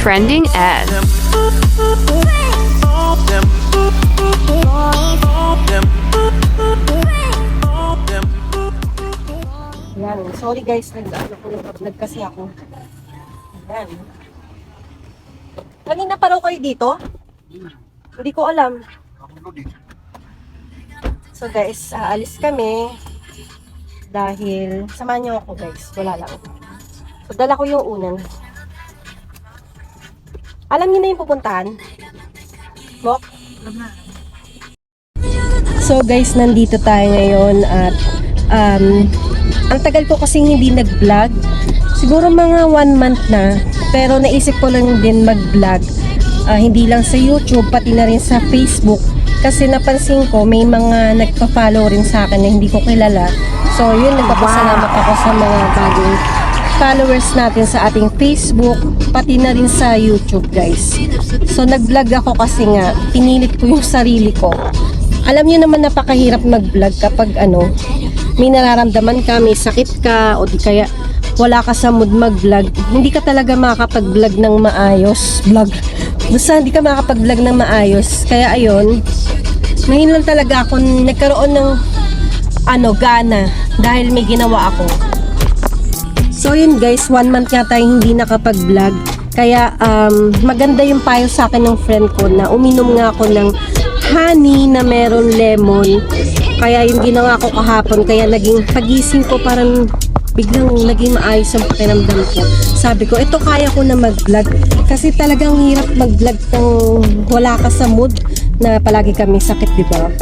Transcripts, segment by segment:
trending ad. Yan. Sorry guys, nag kasi ako. Yan. Kanina pa raw kayo dito? Hindi ko alam. So guys, aalis kami. Dahil, samahan niyo ako guys. Wala lang. So dala ko yung unan. Alam niyo na yung pupuntahan? Bok? So guys, nandito tayo ngayon at ang tagal ko kasing hindi nag-vlog. Siguro mga 1 month na. Pero naisip ko lang din mag-vlog. Hindi lang sa YouTube, pati na rin sa Facebook. Kasi napansin ko, may mga nagpa-follow rin sa akin na hindi ko kilala. So yun, nagpapasalamat ako sa mga bagong followers natin sa ating Facebook, pati na rin sa YouTube guys. So nag-vlog ako kasi nga, pinilit ko yung sarili ko. Alam niyo naman napakahirap mag-vlog kapag may nararamdaman ka, may sakit ka, o di kaya wala ka sa mood mag-vlog. Hindi ka talaga makakapag-vlog ng maayos. Basta hindi ka makakapag-vlog ng maayos. Kaya ayun, ngayon lang talaga ako nagkaroon ng gana dahil may ginawa ako. So yun guys, 1 month nga tayong hindi nakapag-vlog. Kaya maganda yung payo sa akin ng friend ko na uminom nga ako ng honey na meron lemon. Kaya yung ginawa ko kahapon, kaya naging pagising ko parang biglang naging maayos ang pakiramdam ko. Sabi ko, ito kaya ko na mag-vlog. Kasi talagang hirap mag-vlog ng wala ka sa mood na palagi kami sakit, di ba?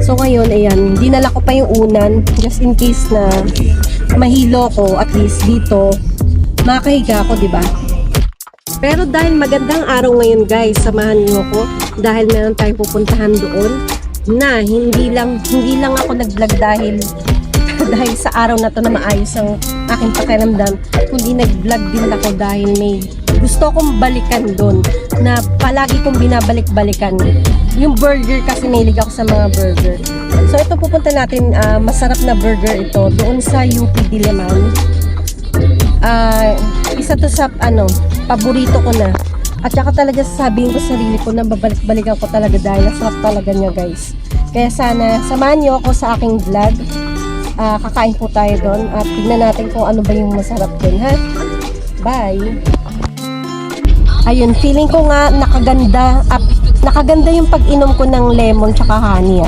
So ngayon, ayan, dinala ko pa yung unan just in case na mahilo ko, at least dito makahiga ako, di ba? Pero dahil magandang araw ngayon guys, samahan niyo ko dahil meron tayong pupuntahan doon na hindi lang ako nag-vlog dahil sa araw na to na maayos ang aking pakiramdam, kundi nag-vlog din ako dahil may gusto kong balikan doon na palagi kong binabalik-balikan. Yung burger kasi mahilig ako sa mga burger. So ito pupunta natin, masarap na burger ito doon sa UP Diliman. Isa to sa paborito ko na. At saka talaga sasabihin ko sa sarili ko na babalik-balikan ko talaga dahil nasarap talaga niya guys. Kaya sana samahan niyo ako sa aking vlog. Kakain po tayo doon at tignan natin kung ano ba yung masarap doon, ha? Bye! Ayun, feeling ko nga nakaganda yung pag-inom ko ng lemon tsaka honey,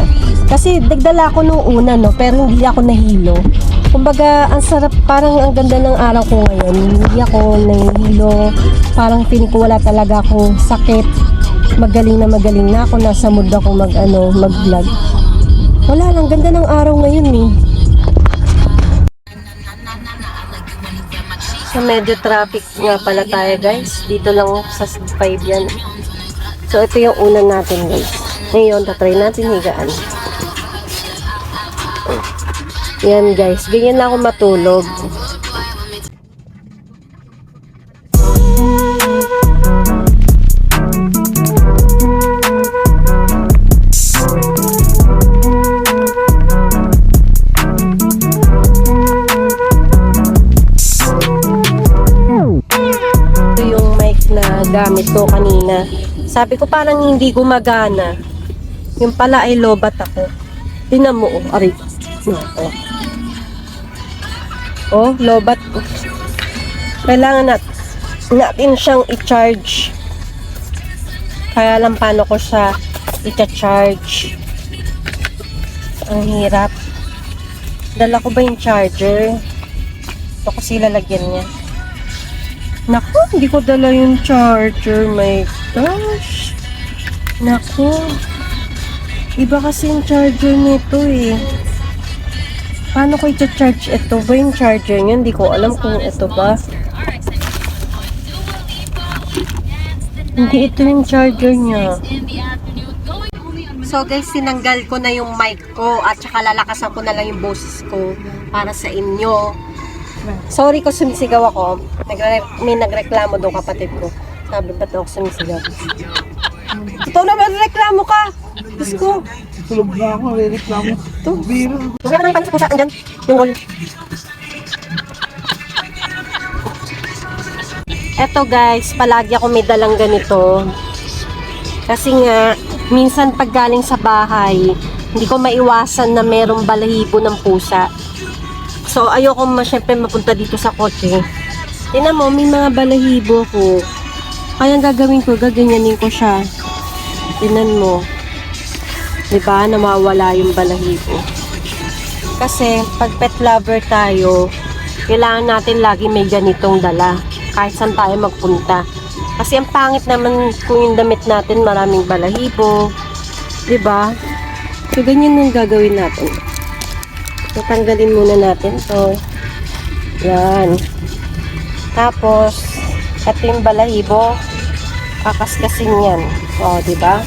Kasi nagdala ko nung una, pero hindi ako nahilo. Kumbaga, ang sarap, parang ang ganda ng araw ko ngayon. Hindi ako nahihilo. Parang feeling ko wala talaga akong sakit. Magaling na ako. Nasa mood ako mag-vlog. Wala lang, ganda ng araw ngayon So medyo traffic nga pala tayo guys. Dito lang sa 5 yan. So ito yung unan natin guys. Ngayon, tatry natin higaan. Yan guys, ganyan na ako matulog. Ito yung mic na gamit ko kanina. Sabi ko parang hindi gumagana. Yung pala ay lobat ako. Tingnan mo, aray. Lobat. Kailangan natin siyang i-charge. Kaya lang paano ko siya i-charge. Ang hirap. Dala ko ba yung charger? Ito kasi lalagyan niya. Naku, hindi ko dala yung charger. My gosh. Naku. Iba kasi yung charger nito Paano ko i-charge ito? Ba yung charger niya? Hindi ko alam kung ito ba. Hindi ito yung charger niya. So guys, sinanggal ko na yung mic ko at saka lalakasan ko na lang yung boses ko para sa inyo. Sorry ko sumisigaw ako. May nagreklamo doon kapatid ko. Sabi ba't ako sumisigaw? Totoo naman reklamo ka! Diyos ko. Tulog na ako, reklamo. Ito. Huwag na panis po sa akin dyan. Yung wall. Eto guys, palagi ako may dalang ganito. Kasi nga, minsan pag galing sa bahay, hindi ko maiwasan na merong balahibo ng pusa. So, ayoko syempre mapunta dito sa kotse. Tingnan mo, may mga balahibo ko. Kaya ang gagawin ko, gaganyanin ko siya. Tingnan mo. Diba? Nawawala yung balahibo. Kasi, pag pet lover tayo, kailangan natin lagi may ganitong dala. Kahit saan tayo magpunta. Kasi ang pangit naman kung yung damit natin maraming balahibo. Diba? So, ganyan yung gagawin natin. So, tanggalin muna natin to. Yan. Tapos, ito yung balahibo. Kakaskasin yan. O, diba?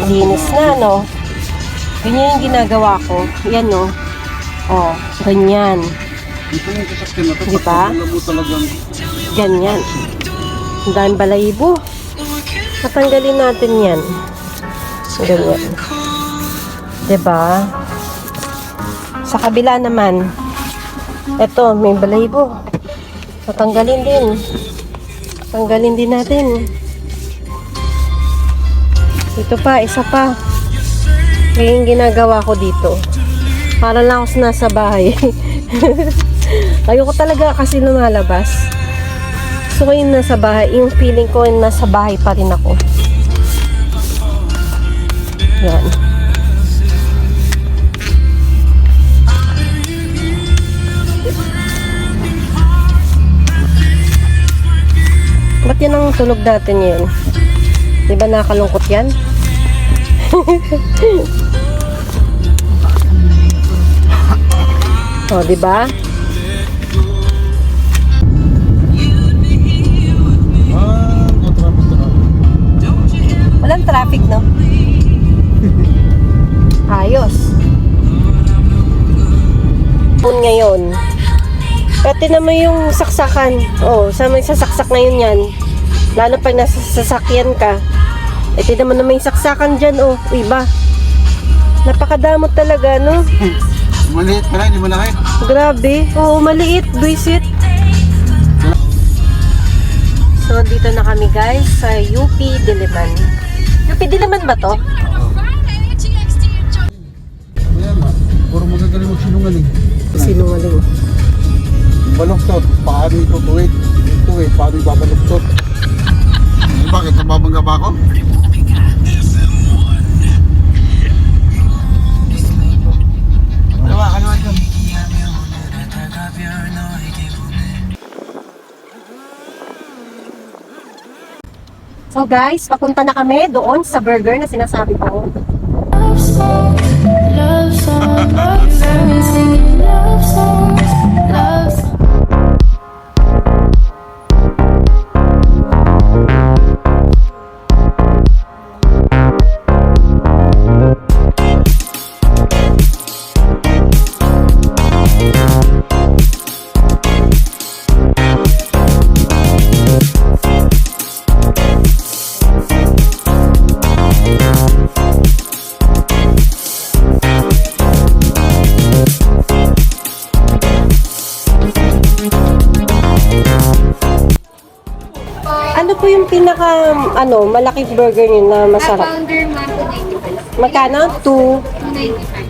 Linis na, no? Ganyan yung ginagawa ko. Yan, no? O, ganyan. Ito yung sasakyan na to. Diba? Alam mo talagang Ganyan. Ang daming balahibo. Tatanggalin natin yan. Ganyan. Diba? Sa kabila naman, eto, may balahibo. Tatanggalin din. Tanggalin din natin. Ito pa, isa pa. Kaya yung ginagawa ko dito. Para lang ako nasa bahay. Ayoko talaga kasi lumalabas. Gusto ko yung nasa bahay. Yung feeling ko yung nasa bahay pa rin ako. Yan. Ba't yan ang tunog natin yun? Diba nakakalungkot yan? O, diba? Walang traffic, no? Ayos. Pun ngayon. Pati naman yung saksakan. Oh, sa may sasaksak ngayon yan. Lalo pag nasa sasakyan ka. Ito naman yung saksakan dyan, oh. Iba. Napakadamot talaga, no? maliit pala, hindi malaki. Grabe. Oo, maliit. Buisit. So, dito na kami guys sa UP Diliman. UP Diliman ba to? Ayan ma, puro magagaling magsinungaling. Sinungaling. Baluktot, paano itutuwid? Ituwid, paano ibabaluktot? Bakit, nababangga ba ako? Kaliwa dyan. So guys, papunta na kami doon sa burger na sinasabi ko. Love song, love song, love song, singing love songs, love songs. Ano po yung pinaka, malaking burger niyo na masarap? Founder man po 95. Magkano? 2.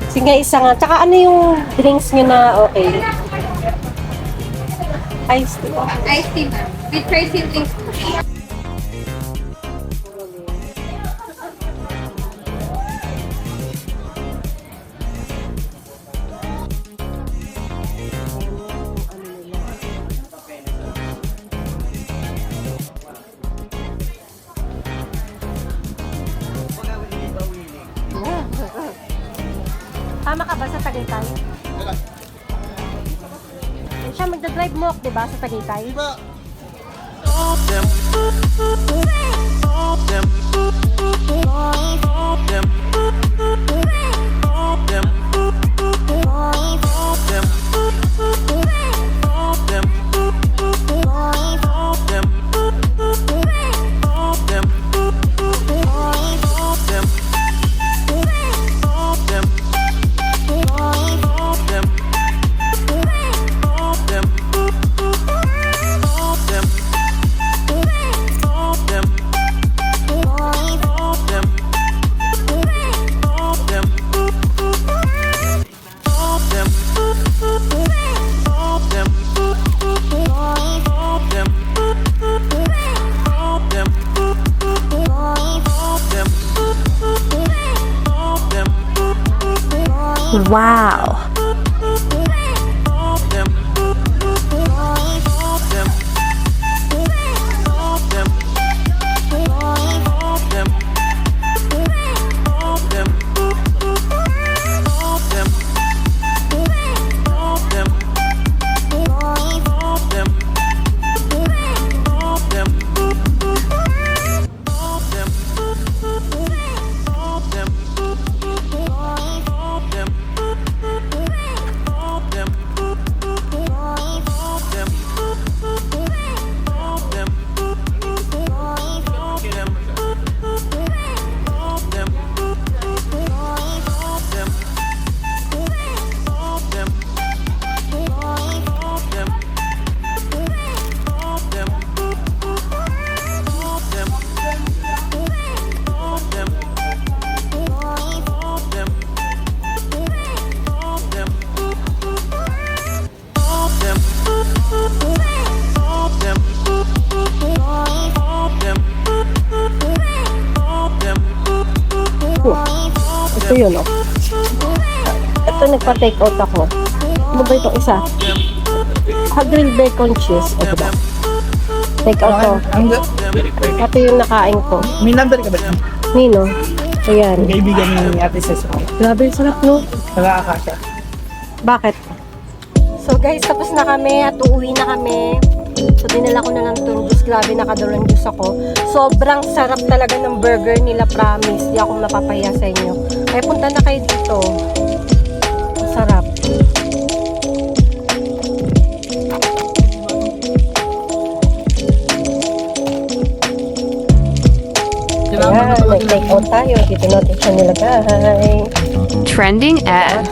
295. Sige, isa nga. Tsaka ano yung drinks niyo na okay? Iced tea. Iced tea ma'am. With crazy drinks po. Tama ka ba sa Tagaytay? Siya magdadrive mo, di ba, sa Tagaytay? Wow! Ito yun, oh. Ito, nagpa-take out ako. Ano ba itong isa? Grilled bacon cheese. Ito ba? Take out ko. Ito yung nakain ko. May number ka ba? Nino? Ayan. Kaibigan ni Ate Cesar. Grabe, sarap, no? Nakakasya. Bakit? So guys, tapos na kami at uuwi na kami. So dinala ko na lang itong juice. Grabe, nakadalang juice ako. Sobrang sarap talaga ng burger nila, promise. Di ako mapapahiya sa inyo. Kaya punta na kayo dito. Ang sarap. Ayan, nag-take out tayo. Dito natin siya nilagay. Trending ad.